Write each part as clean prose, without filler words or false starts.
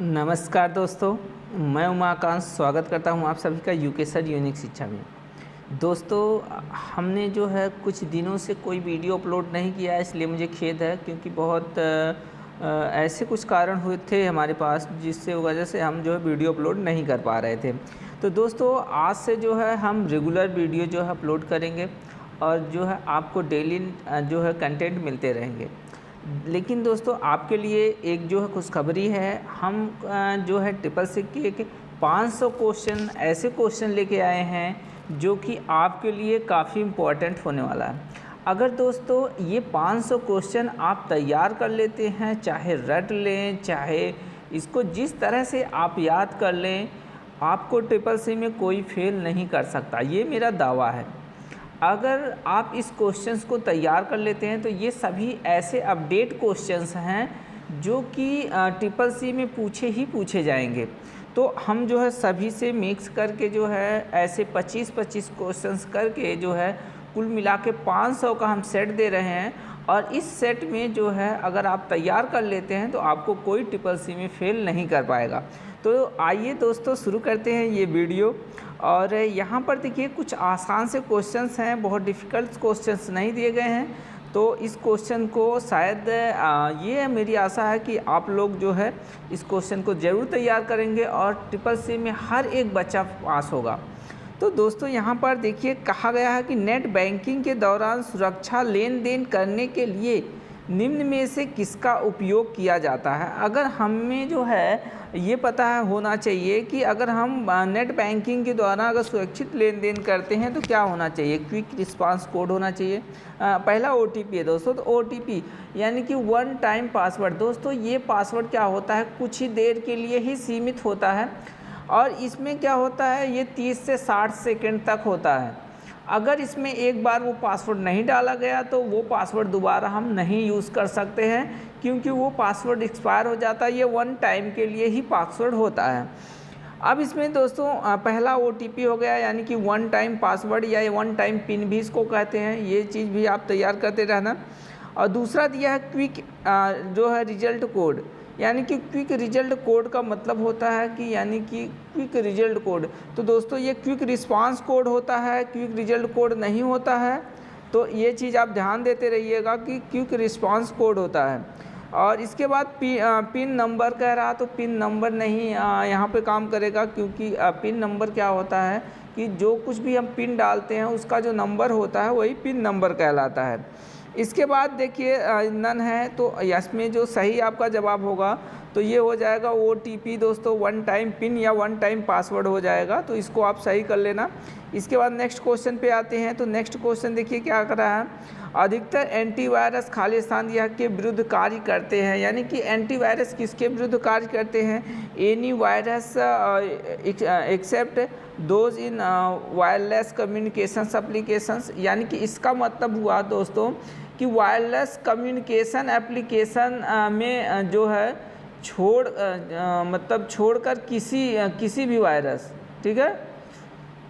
नमस्कार दोस्तों, मैं उमाकांत स्वागत करता हूं आप सभी का यूके सर यूनिक शिक्षा में। दोस्तों, हमने जो है कुछ दिनों से कोई वीडियो अपलोड नहीं किया है, इसलिए मुझे खेद है क्योंकि बहुत ऐसे कुछ कारण हुए थे हमारे पास जिससे वजह से हम जो है वीडियो अपलोड नहीं कर पा रहे थे। तो दोस्तों, आज से जो है हम रेगुलर वीडियो जो है अपलोड करेंगे और जो है आपको डेली जो है कंटेंट मिलते रहेंगे। लेकिन दोस्तों, आपके लिए एक जो है खुशखबरी है। हम जो है ट्रिपल सी के 500 क्वेश्चन ऐसे क्वेश्चन लेके आए हैं जो कि आपके लिए काफ़ी इम्पोर्टेंट होने वाला है। अगर दोस्तों ये 500 क्वेश्चन आप तैयार कर लेते हैं, चाहे रट लें, चाहे इसको जिस तरह से आप याद कर लें, आपको ट्रिपल सी में कोई फेल नहीं कर सकता, ये मेरा दावा है। अगर आप इस क्वेश्चंस को तैयार कर लेते हैं तो ये सभी ऐसे अपडेट क्वेश्चंस हैं जो कि ट्रिपल सी में पूछे जाएंगे। तो हम जो है सभी से मिक्स करके जो है ऐसे 25-25 क्वेश्चंस करके जो है कुल मिला के 500 का हम सेट दे रहे हैं। और इस सेट में जो है अगर आप तैयार कर लेते हैं तो आपको कोई ट्रिपल सी में फेल नहीं कर पाएगा। तो आइए दोस्तों, शुरू करते हैं ये वीडियो। और यहाँ पर देखिए कुछ आसान से क्वेश्चंस हैं, बहुत डिफ़िकल्ट क्वेश्चंस नहीं दिए गए हैं। तो इस क्वेश्चन को शायद ये मेरी आशा है कि आप लोग जो है इस क्वेश्चन को ज़रूर तैयार करेंगे और ट्रिपल सी में हर एक बच्चा पास होगा। तो दोस्तों, यहाँ पर देखिए कहा गया है कि नेट बैंकिंग के दौरान सुरक्षा लेन देन करने के लिए निम्न में से किसका उपयोग किया जाता है। अगर हमें जो है ये पता है होना चाहिए कि अगर हम नेट बैंकिंग के द्वारा अगर सुरक्षित लेन देन करते हैं तो क्या होना चाहिए। क्विक रिस्पांस कोड होना चाहिए। पहला OTP है दोस्तों, तो OTP यानी कि वन टाइम पासवर्ड। दोस्तों, ये पासवर्ड क्या होता है, कुछ ही देर के लिए ही सीमित होता है और इसमें क्या होता है, ये 30 से 60 सेकंड तक होता है। अगर इसमें एक बार वो पासवर्ड नहीं डाला गया तो वो पासवर्ड दोबारा हम नहीं यूज़ कर सकते हैं क्योंकि वो पासवर्ड एक्सपायर हो जाता है। ये वन टाइम के लिए ही पासवर्ड होता है। अब इसमें दोस्तों पहला OTP हो गया, यानी कि वन टाइम पासवर्ड या वन टाइम पिन भी इसको कहते हैं। ये चीज़ भी आप तैयार करते रहना। और दूसरा दिया है क्विक जो है रिजल्ट कोड, यानी कि क्विक रिजल्ट कोड का मतलब होता है कि यानी कि क्विक रिजल्ट कोड। तो दोस्तों, ये क्विक रिस्पांस कोड होता है, क्विक रिजल्ट कोड नहीं होता है। तो ये चीज़ आप ध्यान देते रहिएगा कि क्विक रिस्पांस कोड होता है। और इसके बाद पिन नंबर कह रहा, तो पिन नंबर नहीं यहाँ पे काम करेगा क्योंकि पिन नंबर क्या होता है कि जो कुछ भी हम पिन डालते हैं उसका जो नंबर होता है वही पिन नंबर कहलाता है। इसके बाद देखिए नन है, तो इसमें जो सही आपका जवाब होगा तो ये हो जाएगा OTP दोस्तों, वन टाइम पिन या वन टाइम पासवर्ड हो जाएगा। तो इसको आप सही कर लेना। इसके बाद नेक्स्ट क्वेश्चन पे आते हैं। तो नेक्स्ट क्वेश्चन देखिए क्या कर रहा है, अधिकतर एंटीवायरस खालिस्तान यह के विरुद्ध कार्य करते हैं। यानी कि एंटीवायरस किसके विरुद्ध कार्य करते हैं, any virus except those in wireless communications applications. यानी कि इसका मतलब हुआ दोस्तों कि वायरलेस कम्युनिकेशन एप्लीकेशन में जो है छोड़कर किसी भी वायरस, ठीक है।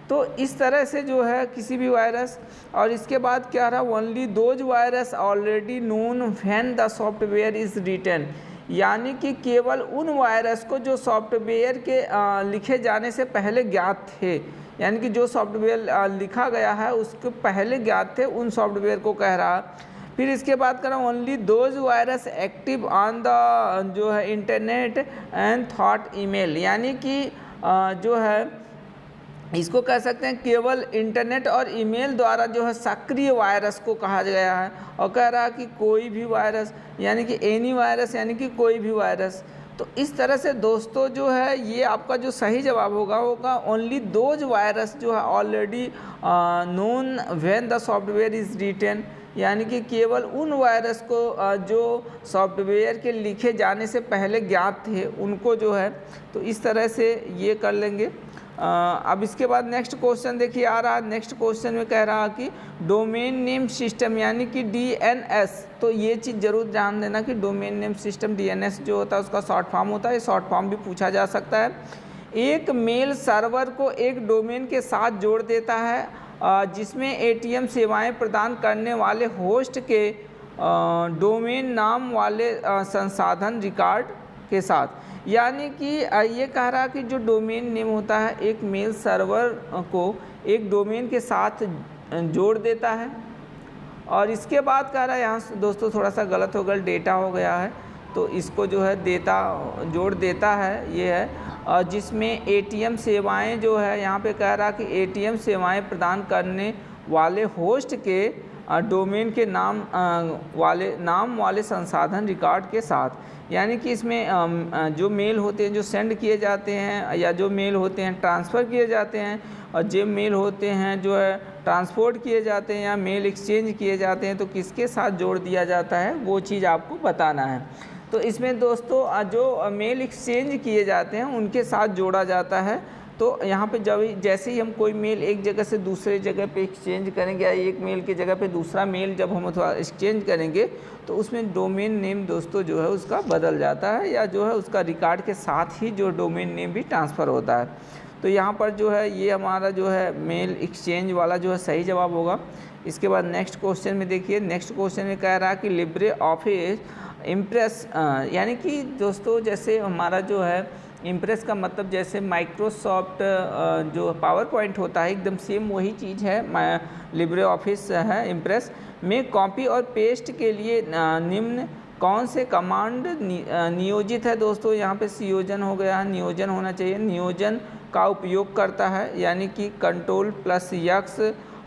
तो इस तरह से जो है किसी भी वायरस। और इसके बाद क्या रहा, only those virus already known when the software is written. यानी कि केवल उन वायरस को जो सॉफ्टवेयर के लिखे जाने से पहले ज्ञात थे, यानी कि जो सॉफ्टवेयर लिखा गया है उसके पहले ज्ञात थे, उन सॉफ्टवेयर को कह रहा। फिर इसके बाद करा only those virus active on the जो है इंटरनेट एंड थॉट ईमेल। यानी कि जो है इसको कह सकते हैं केवल इंटरनेट और ईमेल द्वारा जो है सक्रिय वायरस को कहा गया है। और कह रहा है कि कोई भी वायरस, यानी कि एनी वायरस, यानी कि कोई भी वायरस। तो इस तरह से दोस्तों जो है ये आपका जो सही जवाब होगा ओनली दोज वायरस जो है already known when the software is written. यानी कि केवल उन वायरस को जो सॉफ्टवेयर के लिखे जाने से पहले ज्ञात थे उनको जो है, तो इस तरह से ये कर लेंगे। अब इसके बाद नेक्स्ट क्वेश्चन देखिए आ रहा है। नेक्स्ट क्वेश्चन में कह रहा कि डोमेन नेम सिस्टम यानी कि DNS। तो ये चीज़ ज़रूर जान देना कि डोमेन नेम सिस्टम DNS जो होता है उसका शॉर्ट फॉर्म होता है। ये शॉर्ट फॉर्म भी पूछा जा सकता है। एक मेल सर्वर को एक डोमेन के साथ जोड़ देता है जिसमें ATM सेवाएं प्रदान करने वाले होस्ट के डोमेन नाम वाले संसाधन रिकॉर्ड के साथ। यानी कि ये कह रहा कि जो डोमेन नेम होता है एक मेल सर्वर को एक डोमेन के साथ जोड़ देता है। और इसके बाद कह रहा है यहाँ दोस्तों थोड़ा सा गलत हो गया, डेटा हो गया है, तो इसको जो है जोड़ देता है ये है। और जिसमें एटीएम सेवाएं जो है यहाँ पे कह रहा कि एटीएम सेवाएं प्रदान करने वाले होस्ट के डोमेन के नाम वाले संसाधन रिकॉर्ड के साथ। यानी कि इसमें जो मेल होते हैं जो सेंड किए जाते हैं या जो मेल होते हैं ट्रांसफ़र किए जाते हैं और जो मेल होते हैं जो है ट्रांसपोर्ट किए जाते हैं या मेल एक्सचेंज किए जाते हैं तो किसके साथ जोड़ दिया जाता है वो चीज़ आपको बताना है। तो इसमें दोस्तों जो मेल एक्सचेंज किए जाते हैं उनके साथ जोड़ा जाता है। तो यहाँ पे जैसे ही हम कोई मेल एक जगह से दूसरे जगह पे एक्सचेंज करेंगे या एक मेल की जगह पे दूसरा मेल जब हम एक्सचेंज करेंगे तो उसमें डोमेन नेम दोस्तों जो है उसका बदल जाता है या जो है उसका रिकॉर्ड के साथ ही जो डोमेन नेम भी ट्रांसफ़र होता है। तो यहाँ पर जो है ये हमारा जो है मेल एक्सचेंज वाला जो है सही जवाब होगा। इसके बाद नेक्स्ट क्वेश्चन में देखिए, नेक्स्ट क्वेश्चन में कह रहा है कि लिब्रे ऑफिस इम्प्रेस यानी कि दोस्तों जैसे हमारा जो है इम्प्रेस का मतलब जैसे माइक्रोसॉफ्ट जो पावर पॉइंट होता है एकदम सेम वही चीज़ है लिब्रे ऑफिस है इम्प्रेस में कॉपी और पेस्ट के लिए निम्न कौन से कमांड नियोजित है। दोस्तों यहाँ पे संयोजन हो गया है, नियोजन होना चाहिए, नियोजन का उपयोग करता है यानी कि Ctrl+X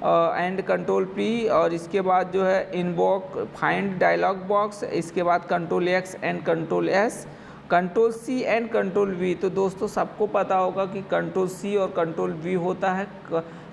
एंड Ctrl+P और इसके बाद जो है इनवॉक फाइंड डायलॉग बॉक्स, इसके बाद Ctrl+X and Ctrl+S, Ctrl+C and Ctrl+V। तो दोस्तों सबको पता होगा कि Ctrl+C और Ctrl+V होता है।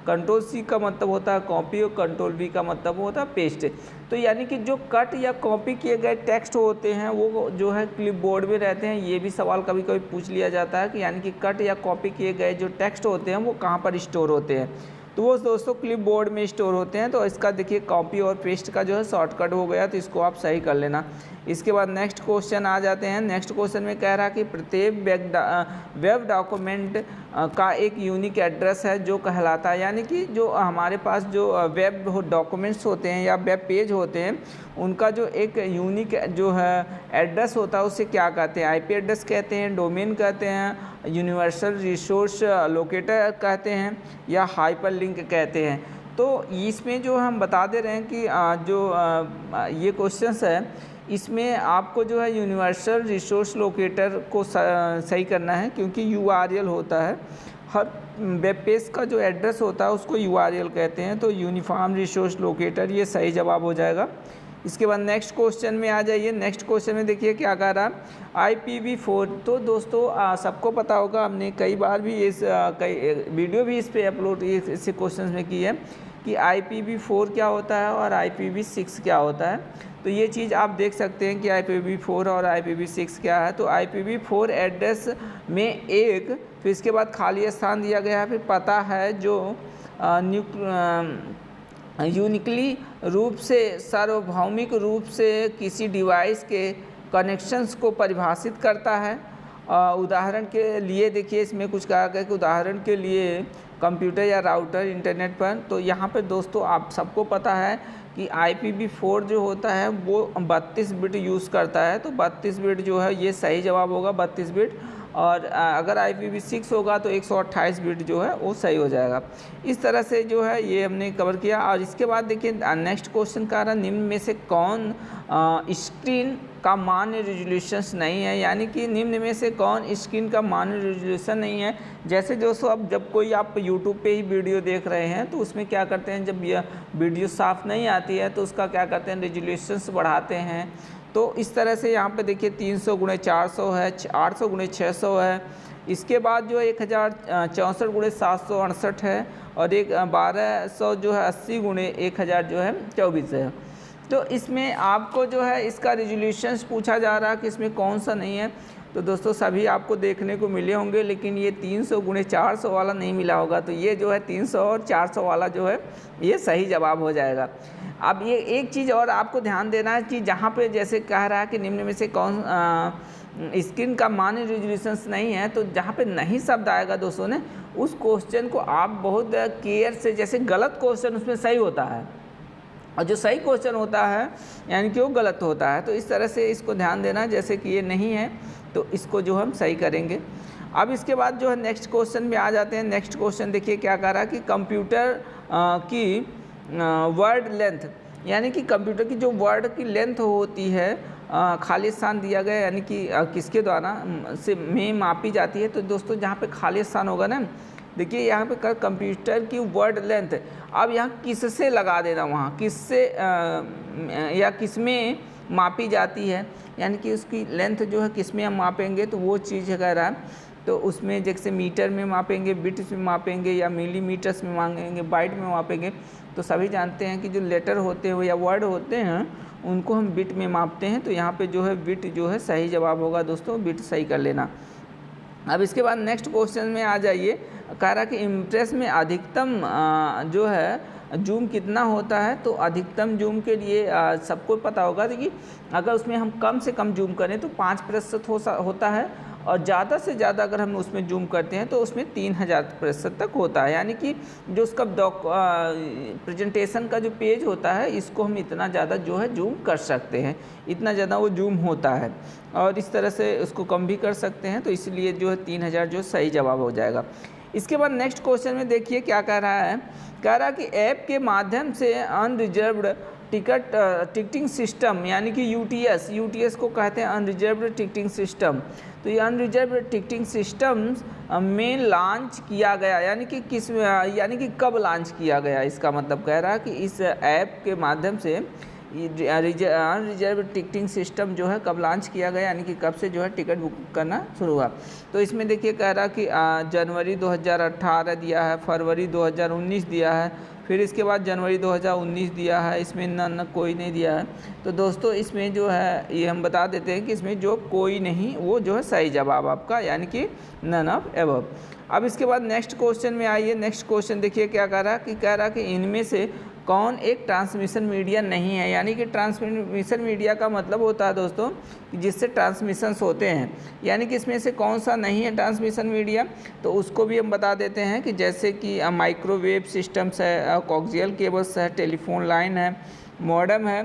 Ctrl+C का मतलब होता है कॉपी और Ctrl+V का मतलब होता है पेस्ट। तो यानी कि जो कट या कॉपी किए गए टेक्स्ट होते हैं वो जो है क्लिपबोर्ड में रहते हैं। ये भी सवाल कभी कभी पूछ लिया जाता है कि यानी कि कट या कॉपी किए गए जो टेक्स्ट होते हैं वो कहाँ पर स्टोर होते हैं, तो वो दोस्तों क्लिपबोर्ड में स्टोर होते हैं। तो इसका देखिए कॉपी और पेस्ट का जो है शॉर्टकट हो गया, तो इसको आप सही कर लेना। इसके बाद नेक्स्ट क्वेश्चन आ जाते हैं। नेक्स्ट क्वेश्चन में कह रहा है कि प्रत्येक वेब डॉक्यूमेंट का एक यूनिक एड्रेस है जो कहलाता है। यानी कि जो हमारे पास जो वेब डॉक्यूमेंट्स होते हैं या वेब पेज होते हैं उनका जो एक यूनिक जो है एड्रेस होता है उसे क्या कहते हैं, आईपी एड्रेस कहते हैं, डोमेन कहते हैं, यूनिवर्सल रिसोर्स लोकेटर कहते हैं या हाइपरलिंक कहते हैं। तो इसमें जो हम बता दे रहे हैं कि ये क्वेश्चंस है इसमें आपको जो है यूनिवर्सल रिसोर्स लोकेटर को सही करना है क्योंकि यूआरएल होता है, हर वेब पेज का जो एड्रेस होता है उसको यूआरएल कहते हैं। तो यूनिफॉर्म रिसोर्स लोकेटर ये सही जवाब हो जाएगा। इसके बाद नेक्स्ट क्वेश्चन में आ जाइए। नेक्स्ट क्वेश्चन में देखिए क्या कह रहा है IPv4। तो दोस्तों सबको पता होगा, हमने कई बार भी कई वीडियो भी इस पर अपलोड इस क्वेश्चन में की है कि IPv4 क्या होता है और IPv6 क्या होता है। तो ये चीज़ आप देख सकते हैं कि IPv4 और IPv6 क्या है। तो IPv4 एड्रेस में एक, फिर इसके बाद खाली स्थान दिया गया है, फिर पता है जो यूनिकली रूप से सार्वभौमिक रूप से किसी डिवाइस के कनेक्शंस को परिभाषित करता है। उदाहरण के लिए देखिए इसमें कुछ कहा गया कि उदाहरण के लिए कंप्यूटर या राउटर इंटरनेट पर। तो यहाँ पर दोस्तों आप सबको पता है कि IPv4 जो होता है वो 32 बिट यूज़ करता है। तो 32 बिट जो है ये सही जवाब होगा, 32 बिट। और अगर IPv6 होगा तो 128 बिट जो है वो सही हो जाएगा। इस तरह से जो है ये हमने कवर किया। और इसके बाद देखिए नेक्स्ट क्वेश्चन का रहा निम्न में से कौन स्क्रीन का मान्य रेजोल्यूशन नहीं है। यानी कि निम्न में से कौन स्क्रीन का मान्य रेजोल्यूशन नहीं है। जैसे दोस्तों अब जब कोई आप YouTube पे ही वीडियो देख रहे हैं तो उसमें क्या करते हैं, जब यह वीडियो साफ़ नहीं आती है तो उसका क्या करते हैं रेजोल्यूशंस बढ़ाते हैं। तो इस तरह से यहाँ पे देखिए 300x400 है, 800x600 है, इसके बाद जो 1064x768 है और एक 1200 जो है 80x1000 जो है 24 है। तो इसमें आपको जो है इसका रेजोल्यूशंस पूछा जा रहा है कि इसमें कौन सा नहीं है। तो दोस्तों सभी आपको देखने को मिले होंगे लेकिन ये 300x400 वाला नहीं मिला होगा। तो ये जो है 300 और 400 वाला जो है ये सही जवाब हो जाएगा। अब ये एक चीज़ और आपको ध्यान देना है कि जहाँ पे जैसे कह रहा है कि निम्न में से कौन स्क्रीन का मान्य रेजोल्यूशंस नहीं है, तो जहाँ पे नहीं शब्द आएगा दोस्तों ने उस क्वेश्चन को आप बहुत केयर से, जैसे गलत क्वेश्चन उसमें सही होता है और जो सही क्वेश्चन होता है यानी कि वो गलत होता है। तो इस तरह से इसको ध्यान देना, जैसे कि ये नहीं है तो इसको जो हम सही करेंगे। अब इसके बाद जो है नेक्स्ट क्वेश्चन में आ जाते हैं। नेक्स्ट क्वेश्चन देखिए क्या कह रहा है कि कंप्यूटर की वर्ड लेंथ, यानी कि कंप्यूटर की जो वर्ड की लेंथ होती है खाली स्थान दिया गया, यानी कि किसके द्वारा से में मापी जाती है। तो दोस्तों जहाँ पे खाली स्थान होगा ना, देखिए यहाँ पे कंप्यूटर की वर्ड लेंथ, अब यहाँ किससे लगा देना, वहाँ किससे या किसमें मापी जाती है, यानी कि उसकी लेंथ जो है किसमें हम मापेंगे, तो वो चीज़ कह रहा है। तो उसमें जैसे मीटर में मापेंगे, बिट्स में मापेंगे, या मिलीमीटर्स में मांगेंगे, बाइट में मापेंगे। तो सभी जानते हैं कि जो लेटर होते हैं या वर्ड होते हैं उनको हम बिट में मापते हैं। तो यहाँ पे जो है बिट जो है सही जवाब होगा दोस्तों, बिट सही कर लेना। अब इसके बाद नेक्स्ट क्वेश्चन में आ जाइए। कह रहा कि इम्प्रेस में अधिकतम जो है जूम कितना होता है। तो अधिकतम जूम के लिए सबको पता होगा कि अगर उसमें हम कम से कम जूम करें तो 5% होता है, और ज़्यादा से ज़्यादा अगर हम उसमें जूम करते हैं तो उसमें 3000% तक होता है। यानी कि जो उसका प्रेजेंटेशन का जो पेज होता है, इसको हम इतना ज़्यादा जो है जूम कर सकते हैं, इतना ज़्यादा वो जूम होता है। और इस तरह से उसको कम भी कर सकते हैं, तो इसलिए जो है 3000 जो सही जवाब हो जाएगा। इसके बाद नेक्स्ट क्वेश्चन में देखिए क्या कह रहा है। कह रहा कि ऐप के माध्यम से अनरिजर्व्ड टिकटिंग सिस्टम, यानी कि यूटीएस को कहते हैं अनरिजर्व्ड टिकटिंग सिस्टम। तो ये अनरिजर्व्ड टिकटिंग सिस्टम में लॉन्च किया गया, यानी कि कब लॉन्च किया गया, इसका मतलब कह रहा है कि इस ऐप के माध्यम से अनरिजर्व्ड टिकटिंग सिस्टम जो है कब लॉन्च किया गया, यानी कि कब से जो है टिकट बुक करना शुरू हुआ। तो इसमें देखिए कह रहा कि जनवरी 2018 दिया है, फरवरी 2019 दिया है, फिर इसके बाद जनवरी 2019 दिया है, इसमें न कोई नहीं दिया है। तो दोस्तों इसमें जो है ये हम बता देते हैं कि इसमें जो कोई नहीं वो जो है सही जवाब आपका, यानी कि नन ऑफ एबव। अब इसके बाद नेक्स्ट क्वेश्चन में आइए। नेक्स्ट क्वेश्चन देखिए क्या कह रहा कि इनमें से कौन एक ट्रांसमिशन मीडिया नहीं है। यानी कि ट्रांसमिशन मीडिया का मतलब होता है दोस्तों कि जिससे ट्रांसमिशंस होते हैं, यानी कि इसमें से कौन सा नहीं है ट्रांसमिशन मीडिया। तो उसको भी हम बता देते हैं कि जैसे कि माइक्रोवेव सिस्टम्स है, कोक्सियल केबल्स है, टेलीफोन लाइन है, मॉडेम है।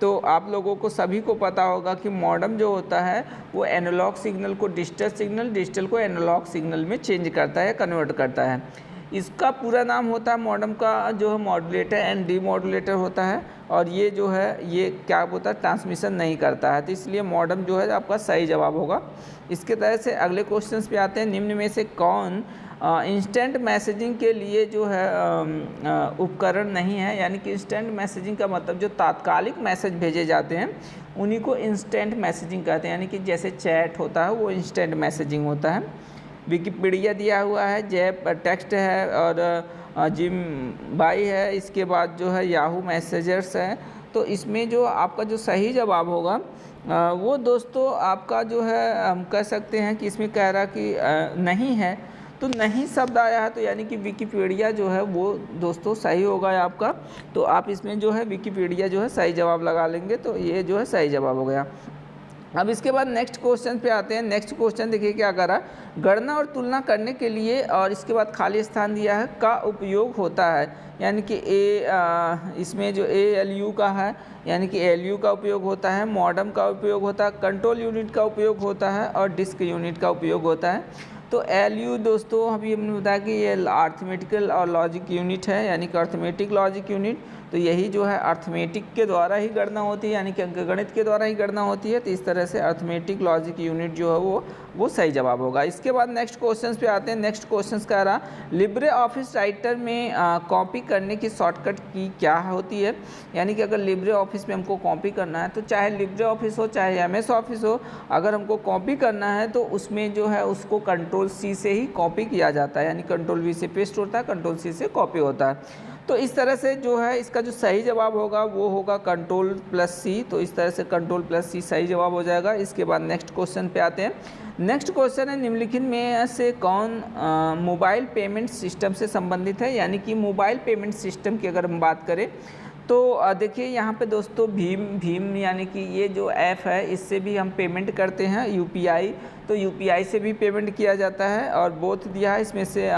तो आप लोगों को सभी को पता होगा कि मॉडेम जो होता है वो एनालॉग सिग्नल को डिजिटल सिग्नल, डिजिटल को एनालॉग सिग्नल में चेंज करता है, कन्वर्ट करता है। इसका पूरा नाम होता है मॉडेम का जो है मॉड्यूलेटर एंड डीमॉड्यूलेटर होता है, और ये जो है ये क्या होता है ट्रांसमिशन नहीं करता है। तो इसलिए मॉडेम जो है आपका सही जवाब होगा। इसके तरह से अगले क्वेश्चंस पे आते हैं। निम्न में से कौन इंस्टेंट मैसेजिंग के लिए जो है उपकरण नहीं है। यानी कि इंस्टेंट मैसेजिंग का मतलब जो तात्कालिक मैसेज भेजे जाते हैं उन्हीं को इंस्टेंट मैसेजिंग कहते हैं। यानी कि जैसे चैट होता है वो इंस्टेंट मैसेजिंग होता है। विकिपीडिया दिया हुआ है, जैप टेक्स्ट है, और जिम बाई है। इसके बाद जो है याहू मैसेजर्स है। तो इसमें जो आपका जो सही जवाब होगा वो दोस्तों आपका जो है हम कह सकते हैं कि इसमें कह रहा कि नहीं है। तो नहीं शब्द आया है, तो यानी कि विकिपीडिया जो है वो दोस्तों सही होगा आपका। तो आप इसमें जो है विकिपीडिया जो है सही जवाब लगा लेंगे, तो ये जो है सही जवाब हो गया। अब इसके बाद नेक्स्ट क्वेश्चन पे आते हैं। नेक्स्ट क्वेश्चन देखिए क्या कर रहा है। गणना और तुलना करने के लिए, और इसके बाद खाली स्थान दिया है, का उपयोग होता है। यानी कि इसमें जो ALU का है, यानी कि ALU का उपयोग होता है, मॉडेम का उपयोग होता है, कंट्रोल यूनिट का उपयोग होता है, और डिस्क यूनिट का उपयोग होता है। तो ALU दोस्तों अभी हमने बताया कि ये अर्थमेटिकल और लॉजिक यूनिट है, यानी कि अर्थमेटिक लॉजिक यूनिट। तो यही जो है अर्थमेटिक के द्वारा ही गणना होती है, यानी कि अंकगणित के द्वारा ही गणना होती है। तो इस तरह से अर्थमेटिक लॉजिक यूनिट जो है वो सही जवाब होगा। इसके बाद नेक्स्ट क्वेश्चंस पे आते हैं। नेक्स्ट क्वेश्चंस कह रहा लिब्रे ऑफिस राइटर में कॉपी करने की शॉर्टकट की क्या होती है। यानी कि अगर लिब्रे ऑफिस में हमको कॉपी करना है, तो चाहे लिब्रे ऑफिस हो चाहे MS ऑफिस हो, अगर हमको कॉपी करना है तो उसमें जो है उसको Ctrl+C से ही कॉपी किया जाता है। यानी Ctrl+V से पेस्ट होता है, Ctrl+C से कॉपी होता है। तो इस तरह से जो है इसका जो सही जवाब होगा वो होगा Ctrl+C। तो इस तरह से Ctrl+C सही जवाब हो जाएगा। इसके बाद नेक्स्ट क्वेश्चन पे आते हैं। नेक्स्ट क्वेश्चन है निम्नलिखित में से कौन मोबाइल पेमेंट सिस्टम से संबंधित है। यानी कि मोबाइल पेमेंट सिस्टम की अगर हम बात करें तो देखिए यहाँ पे दोस्तों भीम यानी कि ये जो ऐप है इससे भी हम पेमेंट करते हैं यूपीआई, तो यूपीआई से भी पेमेंट किया जाता है। और बोथ दिया है इसमें से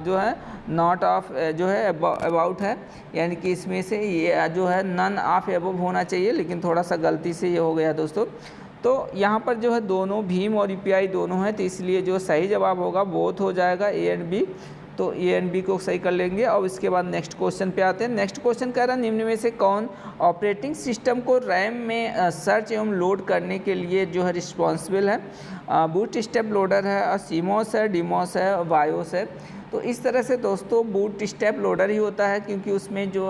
जो है नॉट ऑफ जो है अबाउट है, यानी कि इसमें से ये जो है नन ऑफ अबव होना चाहिए, लेकिन थोड़ा सा गलती से ये हो गया दोस्तों। तो यहाँ पर जो है दोनों भीम और यूपीआई दोनों है, तो इसलिए जो सही जवाब होगा बोथ हो जाएगा, ए एंड बी। तो ए एंड बी को सही कर लेंगे। और इसके बाद नेक्स्ट क्वेश्चन पे आते हैं। नेक्स्ट क्वेश्चन कह रहा है निम्न में से कौन ऑपरेटिंग सिस्टम को रैम में सर्च एवं लोड करने के लिए जो है रिस्पॉन्सिबल है। बूट स्टेप लोडर है, सीमॉस है, डीमॉस है, वायोस है। तो इस तरह से दोस्तों बूट स्टेप लोडर ही होता है, क्योंकि उसमें जो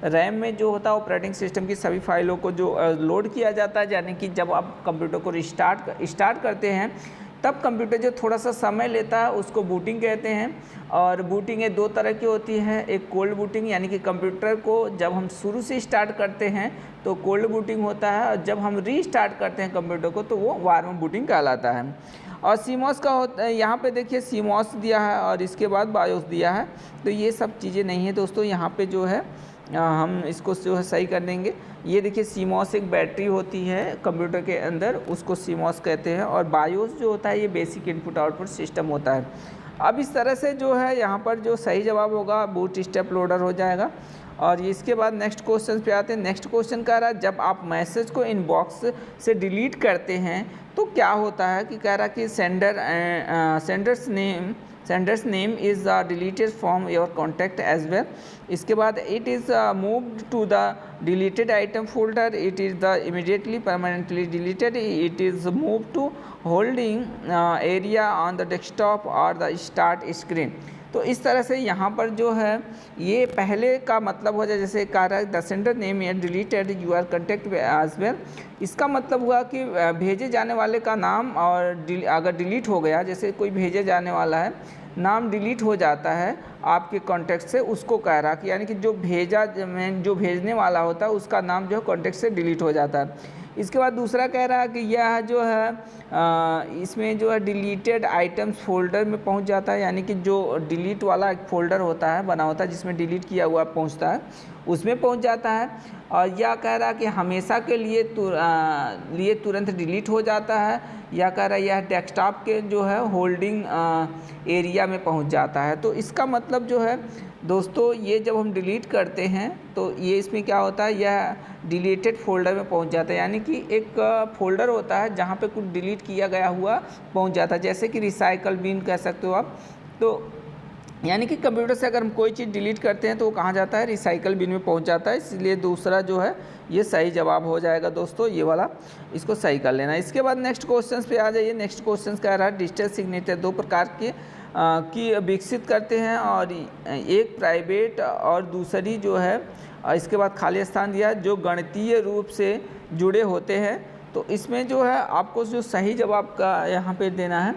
रैम में जो होता है ऑपरेटिंग सिस्टम की सभी फाइलों को जो लोड किया जाता है, यानी कि जब आप कंप्यूटर को स्टार्ट करते हैं तब कंप्यूटर जो थोड़ा सा समय लेता है उसको बूटिंग कहते हैं। और बूटिंग ये दो तरह की होती है, एक कोल्ड बूटिंग यानी कि कंप्यूटर को जब हम शुरू से स्टार्ट करते हैं तो कोल्ड बूटिंग होता है, और जब हम रीस्टार्ट करते हैं कंप्यूटर को तो वो वार्म बूटिंग कहलाता है। और सीमॉस का होता है, यहाँ पे देखिए सीमॉस दिया है और इसके बाद बायोस दिया है, तो ये सब चीज़ें नहीं है दोस्तों। यहाँ पे जो है हम इसको जो है सही कर देंगे। ये देखिए सीमॉस एक बैटरी होती है कंप्यूटर के अंदर, उसको सीमॉस कहते हैं। और बायोस जो होता है ये बेसिक इनपुट आउटपुट सिस्टम होता है। अब इस तरह से जो है यहाँ पर जो सही जवाब होगा बूट स्टेप लोडर हो जाएगा। और इसके बाद नेक्स्ट क्वेश्चन पे आते हैं। नेक्स्ट क्वेश्चन कह रहा है जब आप मैसेज को इनबॉक्स से डिलीट करते हैं तो क्या होता है, कि कह रहा है कि sender's name is deleted from your contact as well. इसके बाद it is moved to the deleted item folder, it is the immediately permanently deleted, it is move to holding area on the desktop और the start screen. तो इस तरह से यहाँ पर जो है ये पहले का मतलब हो जाए, जैसे कह रहा है the sender name is deleted your contact as well. इसका मतलब हुआ कि भेजे जाने वाले का नाम और अगर डिलीट हो गया, जैसे कोई भेजे जाने वाला है नाम डिलीट हो जाता है आपके कॉन्टैक्ट से, उसको कह रहा कि यानी कि जो भेजने वाला होता है उसका नाम जो है कॉन्टैक्ट से डिलीट हो जाता है। इसके बाद दूसरा कह रहा है कि यह जो है इसमें जो है डिलीटेड आइटम्स फोल्डर में पहुंच जाता है, यानी कि जो डिलीट वाला एक फ़ोल्डर होता है बना होता है जिसमें डिलीट किया हुआ पहुंचता है उसमें पहुंच जाता है। और यह कह रहा है कि हमेशा के लिए तुरंत डिलीट हो जाता है। या कह रहा है यह डेस्कटॉप के जो है होल्डिंग एरिया में पहुंच जाता है। तो इसका मतलब जो है दोस्तों ये जब हम डिलीट करते हैं तो ये इसमें क्या होता है, यह डिलीटेड फोल्डर में पहुंच जाता है, यानी कि एक फ़ोल्डर होता है जहां पे कुछ डिलीट किया गया हुआ पहुंच जाता है, जैसे कि रिसाइकल बिन कह सकते हो आप। तो यानी कि कंप्यूटर से अगर हम कोई चीज़ डिलीट करते हैं तो वो कहाँ जाता है, रिसाइकल बिन में पहुंच जाता है। इसलिए दूसरा जो है ये सही जवाब हो जाएगा दोस्तों, ये वाला इसको सही कर लेना। इसके बाद नेक्स्ट क्वेश्चन पे आ जाइए। नेक्स्ट क्वेश्चन कह रहा है डिजिटल सिग्नेचर दो प्रकार की विकसित करते हैं, और एक प्राइवेट और दूसरी जो है इसके बाद खाली स्थान दिया है जो गणितीय रूप से जुड़े होते हैं। तो इसमें जो है आपको जो सही जवाब का यहाँ पे देना है,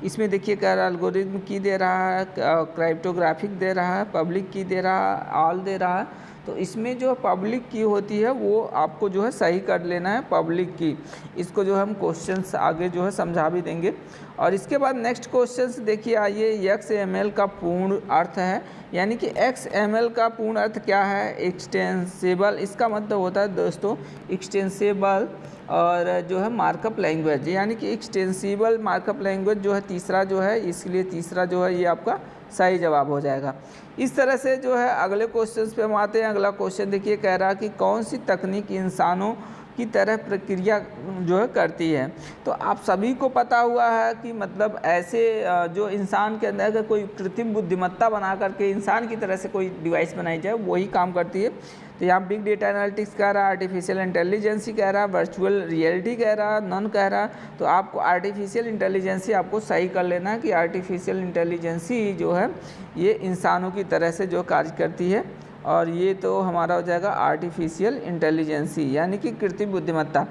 इसमें देखिए कह रहा है एल्गोरिथम की दे रहा है, क्रिप्टोग्राफिक दे रहा है, पब्लिक की दे रहा है, ऑल दे रहा है। तो इसमें जो पब्लिक की होती है वो आपको जो है सही कर लेना है, पब्लिक की। इसको जो हम क्वेश्चंस आगे जो है समझा भी देंगे। और इसके बाद नेक्स्ट क्वेश्चंस देखिए आइए। XML का पूर्ण अर्थ है, यानी कि XML का पूर्ण अर्थ क्या है, एक्सटेंसिबल। इसका मतलब होता है दोस्तों एक्सटेंसिबल और जो है मार्कअप लैंग्वेज, यानी कि एक्सटेंसिबल मार्कअप लैंग्वेज जो है तीसरा जो है, इसलिए तीसरा जो है ये आपका सही जवाब हो जाएगा। इस तरह से जो है अगले क्वेश्चन पे हम आते हैं। अगला क्वेश्चन देखिए कह रहा है कि कौन सी तकनीक इंसानों की तरह प्रक्रिया जो है करती है। तो आप सभी को पता हुआ है कि मतलब ऐसे जो इंसान के अंदर कोई कृत्रिम बुद्धिमत्ता बना करके इंसान की तरह से कोई डिवाइस बनाई जाए वही काम करती है। तो यहाँ बिग डेटा एनालिटिक्स कह रहा है, आर्टिफिशियल इंटेलिजेंसी कह रहा है, वर्चुअल रियलिटी कह रहा है, नन कह रहा है। तो आपको आर्टिफिशियल इंटेलिजेंसी आपको सही कर लेना है कि आर्टिफिशियल इंटेलिजेंसी जो है ये इंसानों की तरह से जो कार्य करती है, और ये तो हमारा हो जाएगा आर्टिफिशियल इंटेलिजेंसी यानी कि कृत्रिम बुद्धिमत्ता।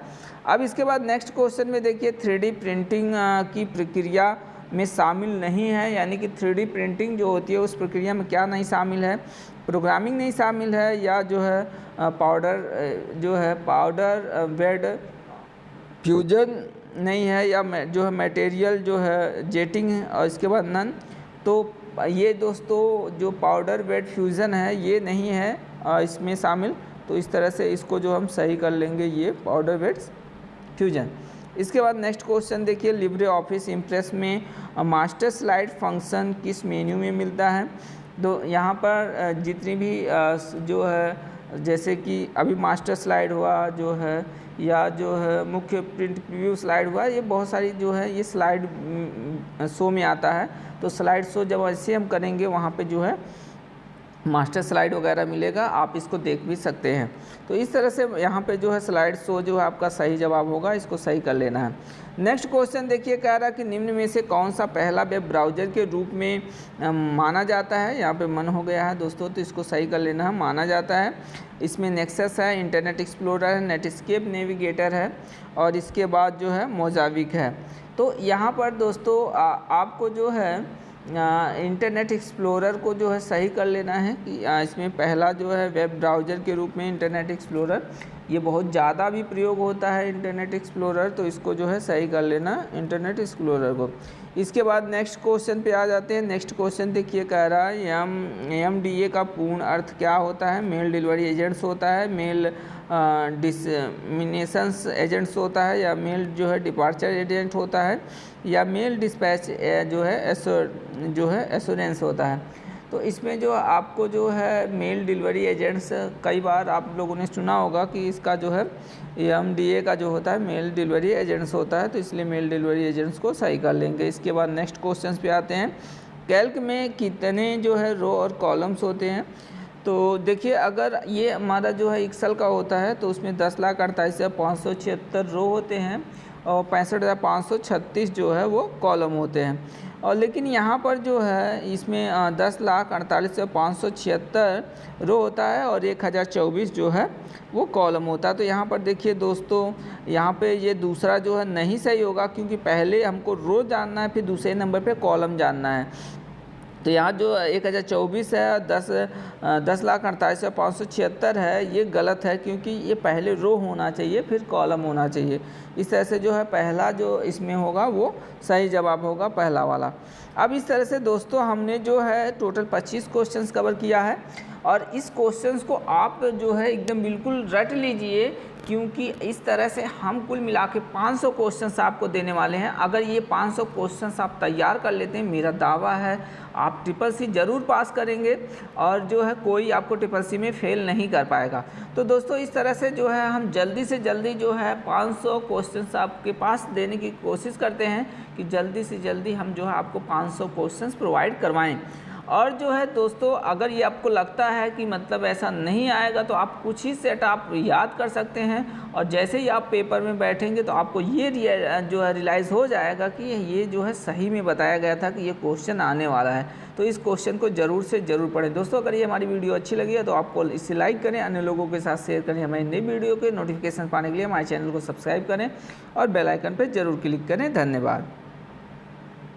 अब इसके बाद नेक्स्ट क्वेश्चन में देखिए 3D प्रिंटिंग की प्रक्रिया में शामिल नहीं है, यानी कि 3D प्रिंटिंग जो होती है उस प्रक्रिया में क्या नहीं शामिल है, प्रोग्रामिंग नहीं शामिल है, या जो है पाउडर बेड फ्यूजन नहीं है, या जो है मटेरियल जो है जेटिंग है। और इसके बाद नन। तो ये दोस्तों जो पाउडर बेड फ्यूज़न है ये नहीं है, इसमें शामिल। तो इस तरह से इसको जो हम सही कर लेंगे ये पाउडर बेड फ्यूजन। इसके बाद नेक्स्ट क्वेश्चन देखिए, लिब्रे ऑफिस इम्प्रेस में मास्टर स्लाइड फंक्शन किस मेन्यू में मिलता है। तो यहाँ पर जितनी भी जो है जैसे कि अभी मास्टर स्लाइड हुआ जो है, या जो है मुख्य प्रिंट प्रीव्यू स्लाइड हुआ, ये बहुत सारी जो है ये स्लाइड शो में आता है। तो स्लाइड शो जब ऐसे हम करेंगे वहाँ पे जो है मास्टर स्लाइड वगैरह मिलेगा, आप इसको देख भी सकते हैं। तो इस तरह से यहाँ पे जो है स्लाइड शो जो है आपका सही जवाब होगा, इसको सही कर लेना है। नेक्स्ट क्वेश्चन देखिए, कह रहा है कि निम्न में से कौन सा पहला वेब ब्राउज़र के रूप में माना जाता है। यहाँ पे मन हो गया है दोस्तों, तो इसको सही कर लेना है। माना जाता है, इसमें नेक्सस है, इंटरनेट एक्सप्लोरर है, नेटस्केप नेविगेटर है, और इसके बाद जो है मोजाविक है। तो यहाँ पर दोस्तों आपको जो है इंटरनेट एक्सप्लोरर को जो है सही कर लेना है कि इसमें पहला जो है वेब ब्राउज़र के रूप में इंटरनेट एक्सप्लोरर, ये बहुत ज़्यादा भी प्रयोग होता है इंटरनेट एक्सप्लोरर, तो इसको जो है सही कर लेना इंटरनेट एक्सप्लोरर को। इसके बाद नेक्स्ट क्वेश्चन पे आ जाते हैं। नेक्स्ट क्वेश्चन देखिए, कह रहा है MDA का पूर्ण अर्थ क्या होता है। मेल डिलीवरी एजेंट्स होता है, मेल डिसमिनेशंस एजेंट्स होता है, या मेल जो है डिपार्चर एजेंट होता है, या मेल डिस्पैच जो है एश्योरेंस होता है। तो इसमें जो आपको जो है मेल डिलीवरी एजेंट्स, कई बार आप लोगों ने सुना होगा कि इसका जो है MDA का जो होता है मेल डिलीवरी एजेंट्स होता है, तो इसलिए मेल डिलीवरी एजेंट्स को सही कर लेंगे। इसके बाद नेक्स्ट क्वेश्चन पे आते हैं। कैल्क में कितने जो है रो और कॉलम्स होते हैं। तो देखिए, अगर ये हमारा जो है एक्सेल का होता है तो उसमें 10,48,576 रो होते हैं और 65,536 जो है वो कॉलम होते हैं। और लेकिन यहाँ पर जो है इसमें 10,48,576 रो होता है और 1,024 जो है वो कॉलम होता है। तो यहाँ पर देखिए दोस्तों, यहाँ पे ये दूसरा जो है नहीं सही होगा, क्योंकि पहले हमको रो जानना है, फिर दूसरे नंबर पे कॉलम जानना है। तो यहाँ जो 1,024 है, 10,48,576 है, ये गलत है, क्योंकि ये पहले रो होना चाहिए फिर कॉलम होना चाहिए। इस तरह से जो है पहला जो इसमें होगा वो सही जवाब होगा, पहला वाला। अब इस तरह से दोस्तों हमने जो है टोटल 25 क्वेश्चंस कवर किया है, और इस क्वेश्चंस को आप जो है एकदम बिल्कुल रट लीजिए, क्योंकि इस तरह से हम कुल मिला के 500 क्वेश्चंस आपको देने वाले हैं। अगर ये 500 क्वेश्चंस आप तैयार कर लेते हैं, मेरा दावा है आप CCC ज़रूर पास करेंगे, और जो है कोई आपको CCC में फेल नहीं कर पाएगा। तो दोस्तों इस तरह से जो है हम जल्दी से जल्दी जो है 500 क्वेश्चंस आपके पास देने की कोशिश करते हैं, कि जल्दी से जल्दी हम जो है आपको 500 क्वेश्चंस प्रोवाइड करवाएँ। और जो है दोस्तों, अगर ये आपको लगता है कि मतलब ऐसा नहीं आएगा, तो आप कुछ ही सेट आप याद कर सकते हैं, और जैसे ही आप पेपर में बैठेंगे तो आपको ये जो है रियलाइज़ हो जाएगा कि ये जो है सही में बताया गया था कि ये क्वेश्चन आने वाला है। तो इस क्वेश्चन को ज़रूर से ज़रूर पढ़ें। दोस्तों अगर ये हमारी वीडियो अच्छी लगी है तो आपको इसे लाइक करें, अन्य लोगों के साथ शेयर करें। हमारी नई वीडियो के नोटिफिकेशन पाने के लिए हमारे चैनल को सब्सक्राइब करें और बेल आइकन पर ज़रूर क्लिक करें। धन्यवाद।